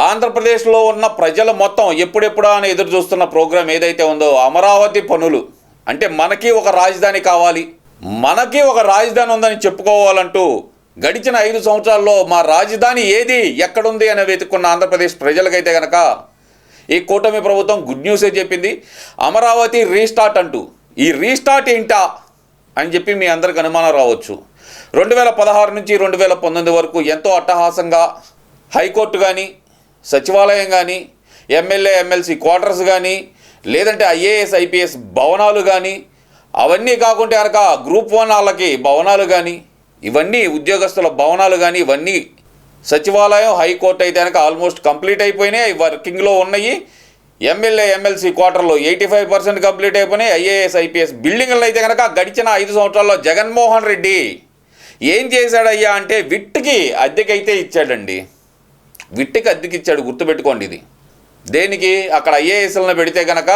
ఆంధ్రప్రదేశ్లో ఉన్న ప్రజలు మొత్తం ఎప్పుడెప్పుడా అని ఎదురు చూస్తున్న ప్రోగ్రాం ఏదైతే ఉందో అమరావతి పనులు. అంటే మనకి ఒక రాజధాని కావాలి, మనకి ఒక రాజధాని ఉందని చెప్పుకోవాలంటూ గడిచిన 5 సంవత్సరాల్లో మా రాజధాని ఏది ఎక్కడుంది అని వెతుక్కున్న ఆంధ్రప్రదేశ్ ప్రజలకైతే కనుక ఈ కూటమి ప్రభుత్వం గుడ్ న్యూసే చెప్పింది. అమరావతి రీస్టార్ట్ అంటూ. ఈ రీస్టార్ట్ ఏంటా అని చెప్పి మీ అందరికి అనుమానం రావచ్చు. 2016 నుంచి 2019 వరకు ఎంతో అట్టహాసంగా హైకోర్టు కానీ, సచివాలయం కానీ, ఎమ్మెల్యే ఎమ్మెల్సీ క్వార్టర్స్ కానీ, లేదంటే ఐఏఎస్ ఐపీఎస్ భవనాలు కానీ, అవన్నీ కాకుంటే కనుక గ్రూప్ 1 వాళ్ళకి భవనాలు కానీ, ఇవన్నీ ఉద్యోగస్తుల భవనాలు కానీ, ఇవన్నీ సచివాలయం హైకోర్టు అయితే కనుక ఆల్మోస్ట్ కంప్లీట్ అయిపోయినాయి, వర్కింగ్లో ఉన్నాయి. ఎమ్మెల్యే ఎమ్మెల్సీ క్వార్టర్లో 85% కంప్లీట్ అయిపోయినాయి. ఐఏఎస్ ఐపీఎస్ బిల్డింగ్లు అయితే కనుక గడిచిన 5 సంవత్సరాల్లో జగన్మోహన్ రెడ్డి ఏం చేశాడయ్యా అంటే విట్టికి అద్దెకైతే ఇచ్చాడండి. విట్టికి అద్దెకి ఇచ్చాడు, గుర్తుపెట్టుకోండి. ఇది దేనికి? అక్కడ ఐఏఎస్లను పెడితే కనుక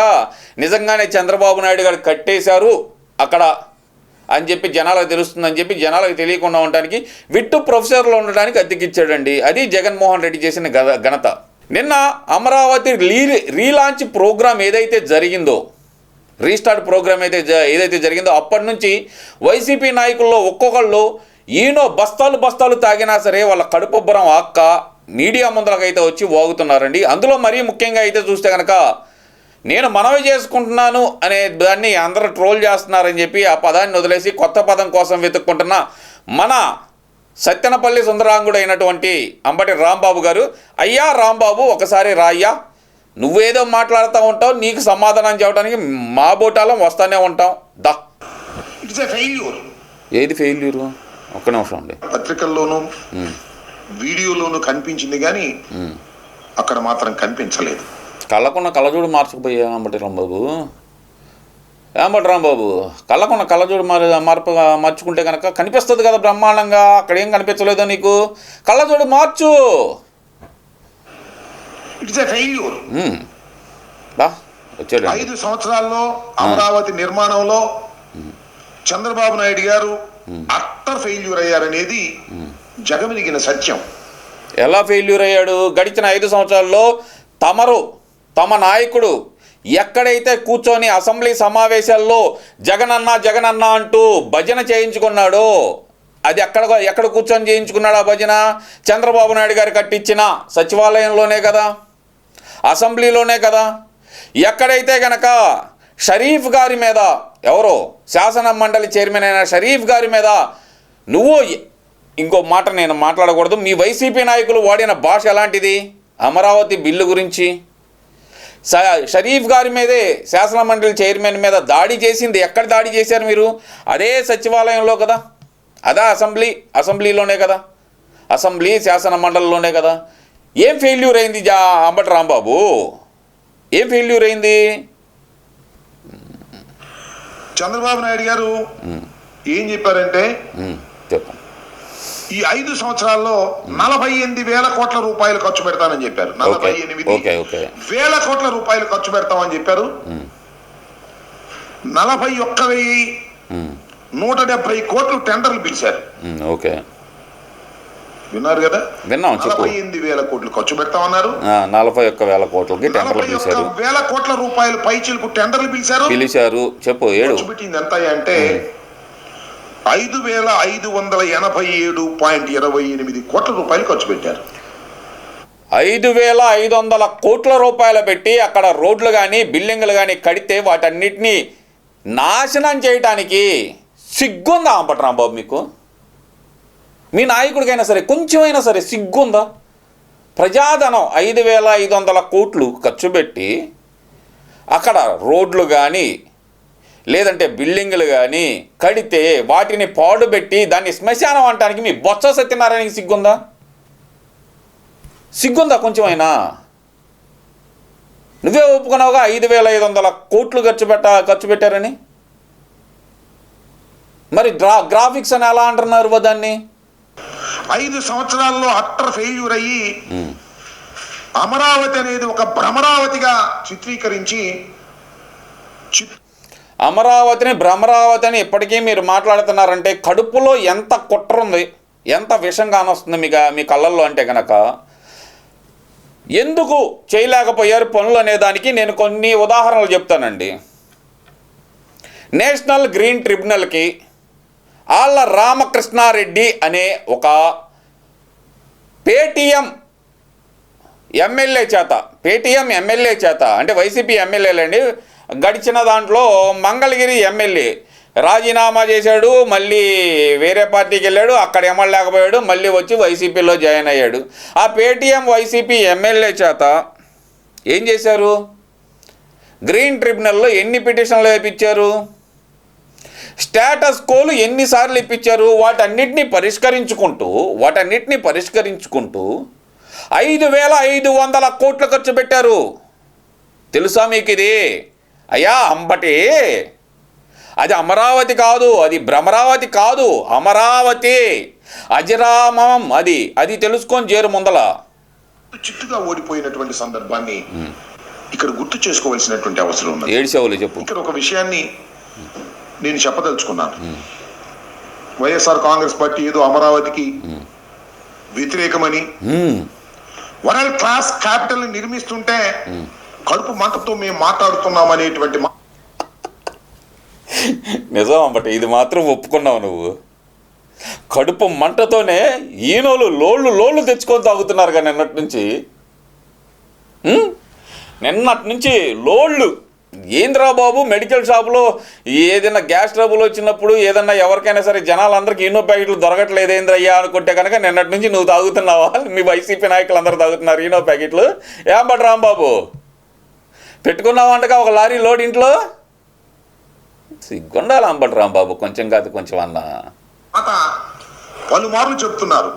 నిజంగానే చంద్రబాబు నాయుడు గారు కట్టేశారు అక్కడ అని చెప్పి జనాలకు తెలుస్తుందని చెప్పి జనాలకు తెలియకుండా ఉండడానికి విట్టు ప్రొఫెసర్లు ఉండడానికి అద్దెకిచ్చాడండి. అది జగన్మోహన్ రెడ్డి చేసిన ఘనత. నిన్న అమరావతి రీలాంచ్ ప్రోగ్రాం ఏదైతే జరిగిందో, రీస్టార్ట్ ప్రోగ్రామ్ ఏదైతే జరిగిందో అప్పటి నుంచి వైసీపీ నాయకుల్లో ఒక్కొక్కళ్ళు ఈనో బస్తాలు తాగినా సరే వాళ్ళ కడుపొబ్బరం ఆక్క మీడియా ముందరకైతే వచ్చి వాగుతున్నారండి. అందులో మరీ ముఖ్యంగా అయితే చూస్తే కనుక నేను మనవి చేసుకుంటున్నాను అనే దాన్ని అందరూ ట్రోల్ చేస్తున్నారని చెప్పి ఆ పదాన్ని వదిలేసి కొత్త పదం కోసం వెతుక్కుంటున్న మన సత్తెనపల్లి సుందరాంగుడు అయినటువంటి అంబటి రాంబాబు గారు, అయ్యా రాంబాబు ఒకసారి రాయ్యా, నువ్వేదో మాట్లాడుతూ ఉంటావు, నీకు సమాధానం చెప్పడానికి మా బోటాలం వస్తూనే ఉంటాం దా. It's a failure. ఏది ఫెయిల్యూరు? ఒక్క నిమిషం అండి. పత్రికల్లోనూ వీడియోలోనూ కనిపించింది కానీ అక్కడ మాత్రం కనిపించలేదు. కళ్ళకున్న కళ్ళజోడు మార్చకపోయా అంబటి రాంబాబు. కళ్ళకున్న కళ్ళజోడు మార్చుకుంటే కనుక కనిపిస్తుంది కదా బ్రహ్మాండంగా. అక్కడ ఏం కనిపించలేదో నీకు? కళ్ళజోడు మార్చు. It's a failure. వచ్చాడు. 5 సంవత్సరాల్లో అమరావతి నిర్మాణంలో చంద్రబాబు నాయుడు గారు అట్టర్ ఫెయిల్యూర్ అయ్యారనేది జగమెరిగిన సత్యం. ఎలా ఫెయిల్యూర్ అయ్యాడు? గడిచిన 5 సంవత్సరాల్లో తమ నాయకుడు ఎక్కడైతే కూర్చొని అసెంబ్లీ సమావేశాల్లో జగనన్న అంటూ భజన చేయించుకున్నాడో, అది ఎక్కడ కూర్చొని చేయించుకున్నాడు ఆ భజన? చంద్రబాబు నాయుడు గారు కట్టించిన సచివాలయంలోనే కదా, అసెంబ్లీలోనే కదా. ఎక్కడైతే కనుక షరీఫ్ గారి మీద, ఎవరో శాసన మండలి చైర్మన్ అయిన షరీఫ్ గారి మీద నువ్వు, ఇంకో మాట నేను మాట్లాడకూడదు, మీ వైసీపీ నాయకులు వాడిన భాష ఎలాంటిది? అమరావతి బిల్లు గురించి షరీఫ్ గారి మీదే శాసన మండలి చైర్మన్ మీద దాడి చేసింది ఎక్కడ దాడి చేశారు మీరు? అదే సచివాలయంలో కదా, అదా అసెంబ్లీలోనే కదా, అసెంబ్లీ శాసన మండలిలోనే కదా. ఏం ఫెయిల్యూర్ అయింది అంబటి రాంబాబు? ఏం ఫెయిల్యూర్ అయింది? చంద్రబాబు నాయుడు గారు ఏం చెప్పారంటే, చెప్పండి, ఈ 5 సంవత్సరాల్లో 48,000 కోట్ల రూపాయలు ఖర్చు పెడతానని చెప్పారు. 48,000 కోట్ల రూపాయలు ఖర్చు పెడతామని చెప్పారు. 41,170 కోట్లు టెండర్లు పిలిచారు. విన్నారు కదా? విన్నాం. 48,000 కోట్లు ఖర్చు పెడతామన్నారు. 41,000 కోట్లకి టెండర్లు పిలిచారు. 41,000 కోట్ల రూపాయలు పైచిలకు టెండర్లు పిలిచారు. చెప్పు. ఖర్చు పెట్టింది ఎంత అంటే 5,587.28 కోట్ల రూపాయలు ఖర్చు పెట్టారు. 5,500 కోట్ల రూపాయలు పెట్టి అక్కడ రోడ్లు కానీ బిల్డింగ్లు కానీ కడితే వాటన్నిటినీ నాశనం చేయటానికి సిగ్గుందా అంబటి రాంబాబు మీకు? మీ నాయకుడికైనా సరే కొంచెమైనా సరే సిగ్గుందా? ప్రజాధనం 5,500 కోట్లు ఖర్చు పెట్టి అక్కడ రోడ్లు కానీ లేదంటే బిల్డింగ్లు కానీ కడితే వాటిని పాడుపెట్టి దాన్ని శ్మశానం అనటానికి మీ బొత్స సత్యనారాయణకి సిగ్గుందా కొంచెమైనా? నువ్వే ఒప్పుకున్నావుగా 5,500 కోట్లు ఖర్చు పెట్టారని. మరి గ్రాఫిక్స్ అని ఎలా అంటున్నారు దాన్ని? 5 సంవత్సరాల్లో అట్టర్ ఫెయిల్యూర్ అయ్యి అమరావతి అనేది ఒక భ్రమరావతిగా చిత్రీకరించి, భ్రమరావతి అని ఇప్పటికీ మీరు మాట్లాడుతున్నారంటే కడుపులో ఎంత కుట్ర ఉంది, ఎంత విషం కానొస్తుంది మీ కళ్ళల్లో అంటే కనుక. ఎందుకు చేయలేకపోయారు పనులు అనేదానికి నేను కొన్ని ఉదాహరణలు చెప్తానండి. నేషనల్ గ్రీన్ ట్రిబ్యునల్కి ఆళ్ళ రామకృష్ణారెడ్డి అనే ఒక పేటీఎం ఎమ్మెల్యే చేత అంటే వైసీపీ ఎమ్మెల్యేలండి, గడిచిన దాంట్లో మంగళగిరి ఎమ్మెల్యే రాజీనామా చేశాడు, మళ్ళీ వేరే పార్టీకి వెళ్ళాడు, అక్కడ ఎమ్మలేకపోయాడు, మళ్ళీ వచ్చి వైసీపీలో జాయిన్ అయ్యాడు. ఆ పేటీఎం వైసీపీ ఎమ్మెల్యే చేత ఏం చేశారు? గ్రీన్ ట్రిబ్యునల్లో ఎన్ని పిటిషన్లు వేయించారు? స్టేటస్ కోలు ఎన్నిసార్లు ఇప్పించారు? వాటన్నిటిని పరిష్కరించుకుంటూ 5,500 కోట్లు ఖర్చు పెట్టారు. తెలుసా మీకు ఇది? అయ్యా అంబటి, అది అమరావతి కాదు, అది భ్రమరావతి కాదు, అమరావతి అజరామం. అది తెలుసుకొని చేరు ముందల. చిట్టుగా ఓడిపోయినటువంటి సందర్భాన్ని ఇక్కడ గుర్తు చేసుకోవాల్సినటువంటి అవసరం ఉంది. ఏడ్చేవాళ్ళు చెప్పు. ఇక్కడ ఒక విషయాన్ని నేను చెప్పదలుచుకున్నాను. వైఎస్ఆర్ కాంగ్రెస్ పార్టీ ఏదో అమరావతికి వ్యతిరేకమని, వరల్డ్ క్లాస్ క్యాపిటల్ నిర్మిస్తుంటే కడుపు మంటతో మేము మాట్లాడుతున్నాం అనేటువంటి నిజం అంబటి, ఇది మాత్రం ఒప్పుకున్నావు నువ్వు. కడుపు మంటతోనే ఈనోళ్ళు లోళ్ళు తెచ్చుకొని తాగుతున్నారు కదా నిన్నటి నుంచి లోళ్ళు. ఏంద్రా బాబు, మెడికల్ షాపులో ఏదైనా గ్యాస్ ట్రబుల్ వచ్చినప్పుడు ఏదన్నా ఎవరికైనా సరే జనాలందరికీ ఈనో ప్యాకెట్లు దొరకట్లేదు ఏంద్రయ్యా అనుకుంటే కనుక నిన్నటి నుంచి నువ్వు తాగుతున్నావా? మీ వైసీపీ నాయకులు అందరూ తాగుతున్నారు ఈనో ప్యాకెట్లు. ఏంబటి రాంబాబు, పెట్టుకున్నావంటగా ఒక లారీ లోడ్ ఇంట్లో? సిగ్గుండాలి అంబటి రాంబాబు, కొంచెం కాదు కొంచెం అన్నా. పలుమార్లు చెప్తున్నారు,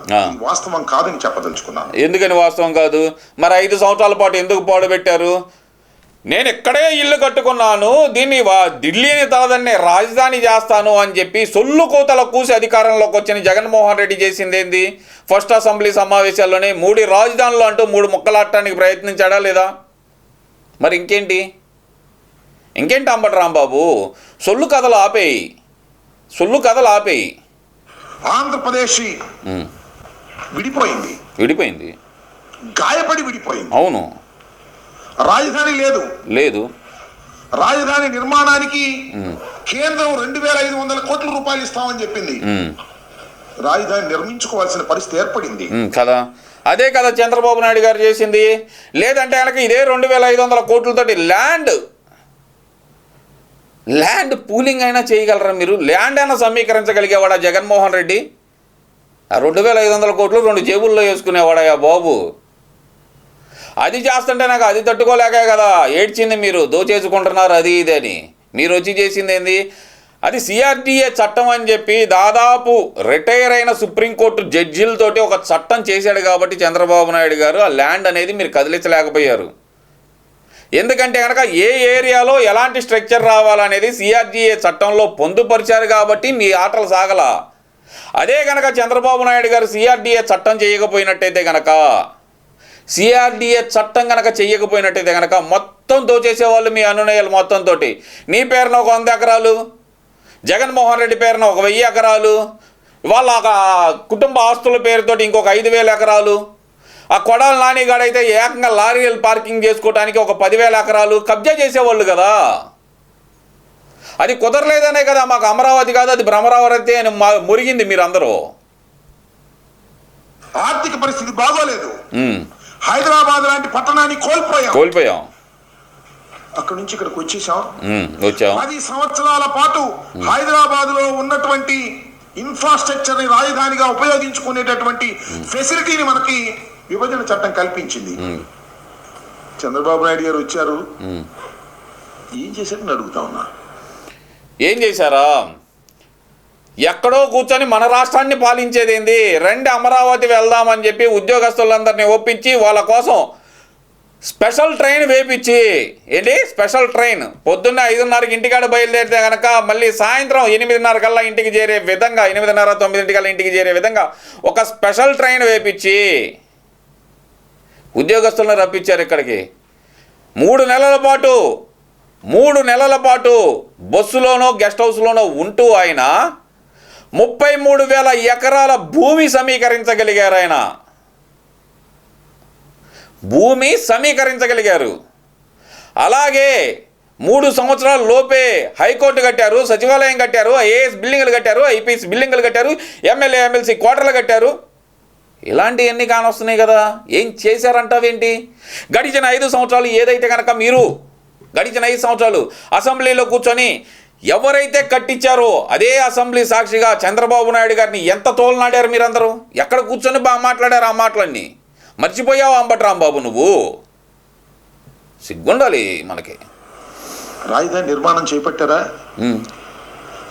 వాస్తవం కాదని చెప్పదలుచుకున్నాను. ఎందుకని వాస్తవం కాదు? మరి 5 సంవత్సరాల పాటు ఎందుకు పాడుపెట్టారు? నేను ఇక్కడే ఇల్లు కట్టుకున్నాను, దీన్ని ఢిల్లీని తలదన్నే రాజధాని చేస్తాను అని చెప్పి సొల్లు కోతల కూసి అధికారంలోకి వచ్చిన జగన్మోహన్ రెడ్డి చేసింది ఏంది? ఫస్ట్ అసెంబ్లీ సమావేశాల్లోనే 3 రాజధానులు అంటూ 3 ముక్కలాడటానికి ప్రయత్నించాడా లేదా? మరి ఇంకేంటి అంబటి రాంబాబు? సొల్లు కథలు ఆపేయి. ఆంధ్రప్రదేశ్ విడిపోయింది, గాయపడి విడిపోయింది. అవును, రాజధాని లేదు. రాజధాని నిర్మాణానికి కేంద్రం 2,500 కోట్ల రూపాయలు ఇస్తామని చెప్పింది. రాజధాని నిర్మించుకోవాల్సిన పరిస్థితి ఏర్పడింది కదా. అదే కదా చంద్రబాబు నాయుడు గారు చేసింది. లేదంటే కనుక ఇదే 2,500 కోట్లతోటి ల్యాండ్ పూలింగ్ అయినా చేయగలరా మీరు? ల్యాండ్ అయినా సమీకరించగలిగేవాడా జగన్మోహన్ రెడ్డి? ఆ 2,500 కోట్లు 2 జేబుల్లో వేసుకునేవాడయా బాబు? అది చేస్తుంటే నాకు అది తట్టుకోలేకే కదా ఏడ్చింది. మీరు దోచేసుకుంటున్నారు అది ఇది అని. మీరు వచ్చి చేసింది ఏంది? అది సిఆర్డీఏ చట్టం అని చెప్పి దాదాపు రిటైర్ అయిన సుప్రీంకోర్టు జడ్జిలతోటి ఒక చట్టం చేశాడు కాబట్టి చంద్రబాబు నాయుడు గారు ఆ ల్యాండ్ అనేది మీరు కదిలించలేకపోయారు. ఎందుకంటే కనుక ఏ ఏరియాలో ఎలాంటి స్ట్రక్చర్ రావాలనేది సిఆర్డీఏ చట్టంలో పొందుపరిచారు కాబట్టి మీ ఆటలు సాగల. అదే కనుక చంద్రబాబు నాయుడు గారు సిఆర్డీఏ చట్టం చేయకపోయినట్టయితే కనుక మొత్తం దోచేసేవాళ్ళు మీ అనునయాలు మొత్తంతో. నీ పేరున ఒక 100 ఎకరాలు, జగన్మోహన్ రెడ్డి పేరున ఒక 1000 ఎకరాలు, వాళ్ళ కుటుంబ ఆస్తుల పేరుతోటి ఇంకొక 5,000 ఎకరాలు, ఆ కొడాలి నానిగాడైతే ఏకంగా లారీలు పార్కింగ్ చేసుకోవడానికి ఒక 10,000 ఎకరాలు కబ్జా చేసేవాళ్ళు కదా. అది కుదరలేదనే కదా మాకు అమరావతి కాదు అది భ్రమరావతి అని మురిగింది మీరందరూ. ఆర్థిక పరిస్థితి బాగోలేదు, హైదరాబాద్ లాంటి పట్టణాన్ని కోల్పోయాం. అక్కడి నుంచి ఇక్కడికి వచ్చాం. 10 సంవత్సరాల పాటు హైదరాబాద్ లో ఉన్నటువంటి ఇన్ఫ్రాస్ట్రక్చర్ ని రాజధానిగా ఉపయోగించుకునేటటువంటి ఫెసిలిటీని మనకి విభజన చట్టం కల్పించింది. చంద్రబాబు నాయుడు గారు వచ్చారు, ఏం చేశారని అడుగుతా ఉన్నా. ఏం చేశారా? ఎక్కడో కూర్చొని మన రాష్ట్రాన్ని పాలించేదేంది? రండి అమరావతి వెళ్దామని చెప్పి ఉద్యోగస్తులందరినీ ఒప్పించి వాళ్ళ కోసం స్పెషల్ ట్రైన్ వేపించి, స్పెషల్ ట్రైన్ పొద్దున్న 5:30కి ఇంటికాడ బయలుదేరితే కనుక మళ్ళీ సాయంత్రం 8:30 కల్లా ఇంటికి చేరే విధంగా, 8:30, 9 కల్లా ఇంటికి చేరే విధంగా ఒక స్పెషల్ ట్రైన్ వేపించి ఉద్యోగస్తులను రప్పించారు ఇక్కడికి. 3 నెలల పాటు బస్సులోనో గెస్ట్ హౌస్లోనో ఉంటూ ఆయన 33,000 ఎకరాల భూమి సమీకరించగలిగారు. ఆయన భూమి సమీకరించగలిగారు. అలాగే 3 సంవత్సరాల లోపే హైకోర్టు కట్టారు, సచివాలయం కట్టారు, ఐఏఎస్ బిల్డింగ్లు కట్టారు, ఐపీఎస్ బిల్డింగ్లు కట్టారు, ఎమ్మెల్యే ఎమ్మెల్సీ క్వార్టర్లు కట్టారు. ఇలాంటివన్నీ కానొస్తున్నాయి కదా. ఏం చేశారంటావేంటి? గడిచిన 5 సంవత్సరాలు ఏదైతే కనుక మీరు గడిచిన 5 సంవత్సరాలు అసెంబ్లీలో కూర్చొని ఎవరైతే కట్టించారో అదే అసెంబ్లీ సాక్షిగా చంద్రబాబు నాయుడు గారిని ఎంత తోలనాడారు మీరందరూ? ఎక్కడ కూర్చొని బాగా మాట్లాడారు? ఆ మాటలన్నీ మర్చిపోయావు అంబటి రాంబాబు నువ్వు. సిగ్గుండాలి మనకి. రాజధాని నిర్మాణం చేపట్టారా?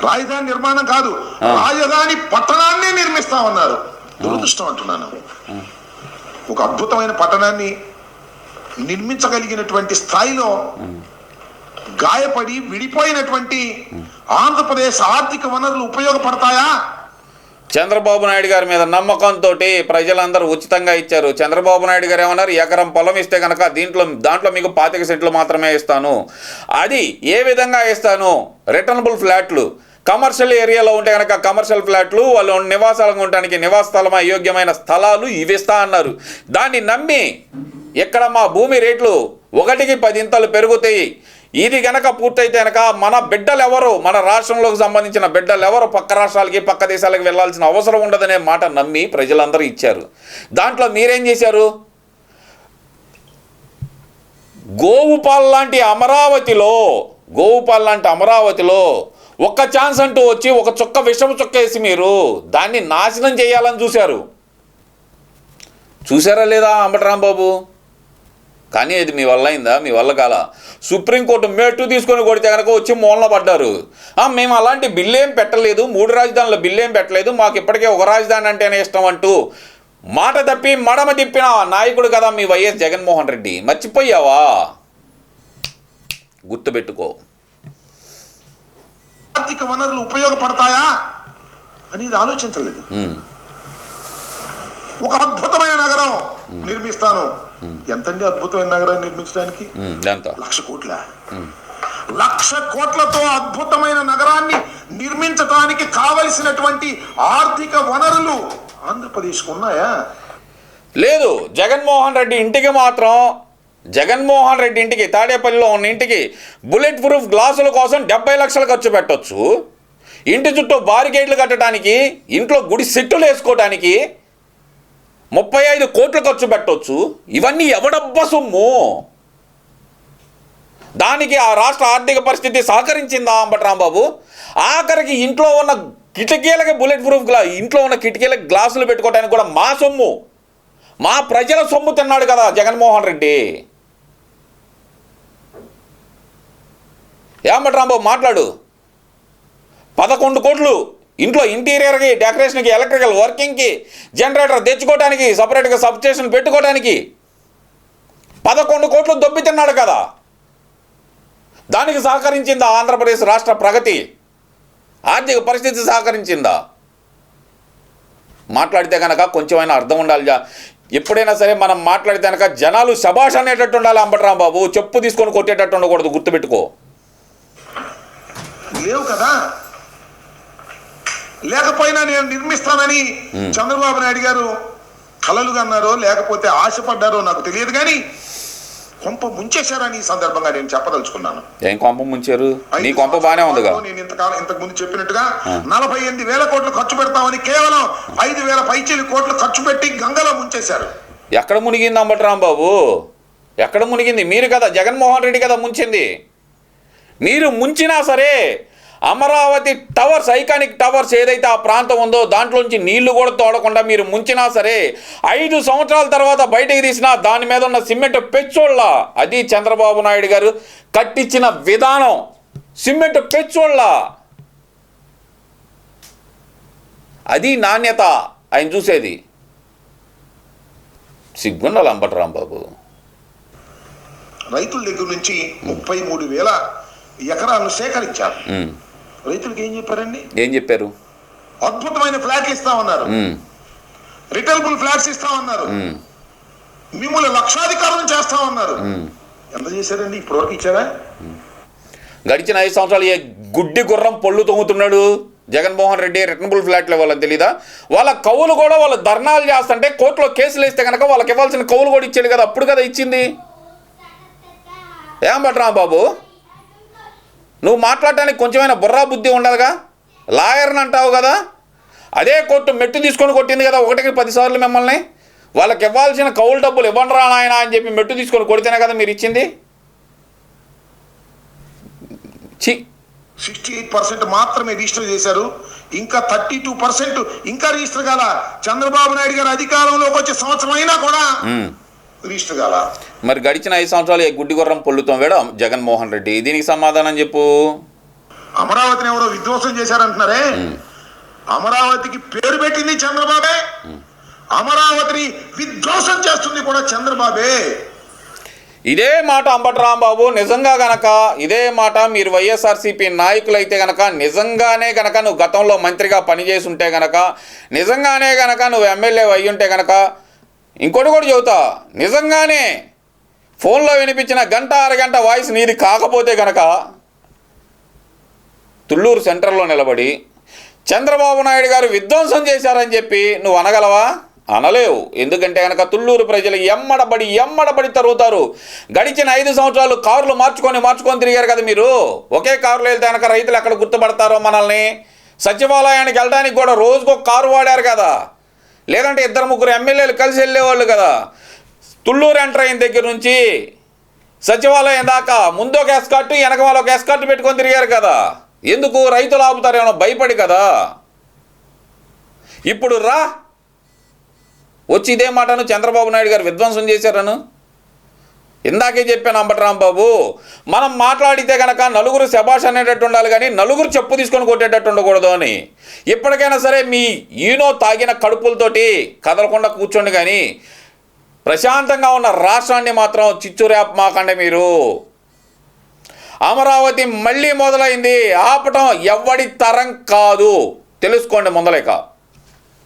రాజధాని నిర్మాణం కాదు, రాజధాని పట్టణాన్ని నిర్మిస్తామన్నారు. దురదృష్టం అంటున్నాను. ఒక అద్భుతమైన పట్టణాన్ని నిర్మించగలిగినటువంటి స్థాయిలో గాయపడి విడిపోయినటువంటి ఆంధ్రప్రదేశ్ ఆర్థిక వనరులు ఉపయోగపడతాయా? చంద్రబాబు నాయుడు గారి మీద నమ్మకంతో ప్రజలందరూ ఉచితంగా ఇచ్చారు. చంద్రబాబు నాయుడు గారు ఏమన్నారు? ఎకరం పొలం ఇస్తే కనుక దాంట్లో మీకు 25 సెంట్లు మాత్రమే ఇస్తాను. అది ఏ విధంగా ఇస్తాను? రిటర్నబుల్ ఫ్లాట్లు, కమర్షియల్ ఏరియాలో ఉంటే కనుక కమర్షియల్ ఫ్లాట్లు, వాళ్ళు నివాసాలకు ఉండడానికి నివాస స్థలం అయోగ్యమైన స్థలాలు ఇవిస్తా అన్నారు. దాన్ని నమ్మి ఇక్కడ మా భూమి రేట్లు 1కి 10 ఇంతలు పెరుగుతాయి, ఇది కనుక పూర్తయితే కనుక మన బిడ్డలు ఎవరు, మన రాష్ట్రంలోకి సంబంధించిన బిడ్డలు ఎవరు పక్క రాష్ట్రాలకి పక్క దేశాలకు వెళ్ళాల్సిన అవసరం ఉండదనే మాట నమ్మి ప్రజలందరూ ఇచ్చారు. దాంట్లో మీరేం చేశారు? గోవుపాల్ లాంటి అమరావతిలో ఒక్క ఛాన్స్ అంటూ వచ్చి ఒక చుక్క విషము చుక్క వేసి మీరు దాన్ని నాశనం చేయాలని చూసారా లేదా అంబటి రాంబాబు? కానీ ఇది మీ వల్ల అయిందా? మీ వల్ల కాల. సుప్రీంకోర్టు మెట్టు తీసుకొని కొడితే కనుక వచ్చి మూలన పడ్డారు. మేము అలాంటి బిల్లేం పెట్టలేదు, 3 రాజధానుల బిల్లేం పెట్టలేదు, మాకు ఇప్పటికే ఒక రాజధాని అంటేనే ఇష్టం అంటూ మాట తప్పి మడమ తిప్పిన నాయకుడు కదా మీ వైఎస్ జగన్మోహన్ రెడ్డి. మర్చిపోయావా? గుర్తుపెట్టుకో. ఆర్థిక వనరులు ఉపయోగపడతాయా అనేది ఆలోచించలేదు. ఒక అద్భుతమైన నగరం నిర్మిస్తాను. ఎంతండి అద్భుతమైన నగరాన్ని నిర్మించడానికి? 1,00,000 కోట్ల. 1,00,000 కోట్లతో అద్భుతమైన నగరాన్ని నిర్మించడానికి కావలసినటువంటి ఆర్థిక వనరులు ఆంధ్రప్రదేశ్కు ఉన్నాయా? లేదు. జగన్మోహన్ రెడ్డి ఇంటికి తాడేపల్లిలో ఉన్న ఇంటికి బుల్లెట్ ప్రూఫ్ గ్లాసుల కోసం 70 లక్షలు ఖర్చు పెట్టొచ్చు. ఇంటి చుట్టూ బారికేడ్లు కట్టడానికి, ఇంట్లో గుడి సెట్టులు వేసుకోవడానికి 35 కోట్లు ఖర్చు పెట్టవచ్చు. ఇవన్నీ ఎవడబ్బా సొమ్ము? దానికి ఆ రాష్ట్ర ఆర్థిక పరిస్థితి సహకరించిందా అంబటి రాంబాబు? ఆఖరికి ఇంట్లో ఉన్న కిటికీలకి బుల్లెట్ ప్రూఫ్ ఇంట్లో ఉన్న కిటికీలకి గ్లాసులు పెట్టుకోవడానికి కూడా మా సొమ్ము, మా ప్రజల సొమ్ము తిన్నాడు కదా జగన్మోహన్ రెడ్డి. అంబటి రాంబాబు మాట్లాడు. 11 కోట్లు ఇంట్లో ఇంటీరియర్కి, డెకరేషన్కి, ఎలక్ట్రికల్ వర్కింగ్కి, జనరేటర్ తెచ్చుకోవడానికి, సపరేట్గా సబ్స్టేషన్ పెట్టుకోవడానికి 11 కోట్లు దొబ్బి తిన్నాడు కదా. దానికి సహకరించిందా ఆంధ్రప్రదేశ్ రాష్ట్ర ప్రగతి? ఆర్థిక పరిస్థితి సహకరించిందా? మాట్లాడితే కనుక కొంచెమైనా అర్థం ఉండాలి. ఎప్పుడైనా సరే మనం మాట్లాడితే కనుక జనాలు శబాష్ అనేటట్టు ఉండాలి అంబటి రాంబాబు. చెప్పు తీసుకొని కొట్టేటట్టు ఉండకూడదు, గుర్తుపెట్టుకో. లేవు కదా. లేకపోయినా నేను నిర్మిస్తానని చంద్రబాబు నాయుడు గారు కలలుగా అన్నారో లేకపోతే ఆశపడ్డారో నాకు తెలియదు, కానీ కొంప ముంచేశారని ఈ సందర్భంగా నేను చెప్పదలుచుకున్నాను. ఏం కొంప ముంచారు? నీ కొంప బానే ఉందిగా. నేను ఇంతకు ముందు చెప్పినట్టుగా 48,000 కోట్లు ఖర్చు పెడతామని కేవలం 5,000 పైచీలు కోట్లు ఖర్చు పెట్టి గంగలో ముంచేశారు. ఎక్కడ మునిగింది అంబటి రాంబాబు? ఎక్కడ మునిగింది? మీరు కదా, జగన్మోహన్ రెడ్డి కదా ముంచింది. మీరు ముంచినా సరే అమరావతి టవర్స్, ఐకానిక్ టవర్స్ ఏదైతే ఆ ప్రాంతం ఉందో దాంట్లోంచి నీళ్లు కూడా తోడకుండా మీరు ముంచినా సరే 5 సంవత్సరాల తర్వాత బయటకు తీసినా దాని మీద ఉన్న సిమెంట్ పెచ్చోళ్ళ. అది చంద్రబాబు నాయుడు గారు కట్టించిన విధానం. సిమెంట్ పెచ్చోళ్ళ. అది నాణ్యత ఆయన చూసేది. సిగ్గుండాలి అంబటి రాంబాబు. రైతుల దగ్గర నుంచి 33,000 ఎకరాలను సేకరించారు. రైతులకు ఏం చెప్పారండి? ఏం చెప్పారు? అద్భుతమైన ఫ్లాట్లు ఇస్తామన్నారు, రిటర్నబుల్ ఫ్లాట్స్ ఇస్తామన్నారు, మిమ్మల్ని లక్షాధికారం చేస్తామన్నారు. ఎంత చేశారండి? ఇప్పటివరకు ఇచ్చారా? గడిచిన 5 సంవత్సరాలు ఏ గుడ్డి గుర్రం పళ్ళు తొంగుతున్నాడు? జగన్మోహన్ రెడ్డి రిటర్నబుల్ ఫ్లాట్లు ఇవ్వాలని తెలీదా? వాళ్ళ కవులు కూడా వాళ్ళు ధర్నాలు చేస్తుంటే కోర్టులో కేసులు వేస్తే కనుక వాళ్ళకి ఇవ్వాల్సిన కవులు కూడా ఇచ్చాడు కదా, అప్పుడు కదా ఇచ్చింది. ఏం పట్టరా బాబు, నువ్వు మాట్లాడటానికి కొంచెమైనా బుర్రా బుద్ధి ఉండాలిగా. లాయర్ని అంటావు కదా, అదే కోర్టు మెట్టు తీసుకొని కొట్టింది కదా 1కి 10 సార్లు మిమ్మల్ని. వాళ్ళకి ఇవ్వాల్సిన కౌలు డబ్బులు ఇవ్వండి రా నాయన అని చెప్పి మెట్టు తీసుకొని కొడితేనే కదా మీరు ఇచ్చింది. 68% మాత్రమే రిజిస్టర్ చేశారు, ఇంకా 32% ఇంకా రిజిస్టర్ కాల. చంద్రబాబు నాయుడు గారు అధికారంలోకి వచ్చే సంవత్సరం అయినా కూడా రిజిస్టర్ కాల. మరి గడిచిన 5 సంవత్సరాలు గుడ్డి గుర్రం పొల్లుతాం వేడ జగన్మోహన్ రెడ్డి, దీనికి సమాధానం చెప్పు. అమరావతిని ఎవరో విధ్వంసం చేశారంటున్నారే, అమరావతికి పేరు పెట్టింది చంద్రబాబే, అమరావతిని విధ్వంసం చేస్తుంది కూడా చంద్రబాబే. ఇదే మాట అంబటి రాంబాబు నిజంగా గనక, ఇదే మాట మీరు వైఎస్ఆర్సీపీ నాయకులైతే గనక, నిజంగానే గనక నువ్వు గతంలో మంత్రిగా పనిచేసి ఉంటే గనక, నిజంగానే గనక నువ్వు ఎమ్మెల్యే అయ్యి ఉంటే గనక, ఇంకోటి కూడా చెబుతా, నిజంగానే ఫోన్లో వినిపించిన గంట అరగంట వాయిస్ నీది కాకపోతే గనక తుళ్ళూరు సెంటర్లో నిలబడి చంద్రబాబు నాయుడు గారు విధ్వంసం చేశారని చెప్పి నువ్వు అనగలవా? అనలేవు. ఎందుకంటే కనుక తుళ్ళూరు ప్రజలు ఎమ్మడబడి తరుగుతారు. గడిచిన 5 సంవత్సరాలు కారులు మార్చుకొని తిరిగారు కదా మీరు. ఒకే కారులో వెళ్తే కనుక రైతులు ఎక్కడ గుర్తుపడతారో మనల్ని. సచివాలయానికి వెళ్ళడానికి కూడా రోజుకొక కారు వాడారు కదా, లేదంటే 2-3 ఎమ్మెల్యేలు కలిసి వెళ్ళేవాళ్ళు కదా. తుళ్ళూరు ఎంటర్ అయిన దగ్గర నుంచి సచివాలయం దాకా ముందు ఒక ఎస్కార్ట్, వెనక వాళ్ళు ఒక ఎస్కార్ట్ పెట్టుకొని తిరిగారు కదా. ఎందుకు? రైతులు ఆపుతారేమో భయపడి కదా. ఇప్పుడు రా వచ్చి ఇదే మాటను చంద్రబాబు నాయుడు గారు విధ్వంసం చేశారను. ఇందాకే చెప్పాను అంబటి రాంబాబు, మనం మాట్లాడితే కనుక నలుగురు శభాష్ అనేటట్టు ఉండాలి కానీ నలుగురు చెప్పు తీసుకొని కొట్టేటట్టు ఉండకూడదు అని. ఇప్పటికైనా సరే మీ ఈనో తాగిన కడుపులతోటి కదలకుండా కూర్చోండి, కానీ ప్రశాంతంగా ఉన్న రాష్ట్రాన్ని మాత్రం చిచ్చురేప మాకండి మీరు. అమరావతి మళ్ళీ మొదలైంది, ఆపటం ఎవ్వడి తరం కాదు, తెలుసుకోండి ముందలేక.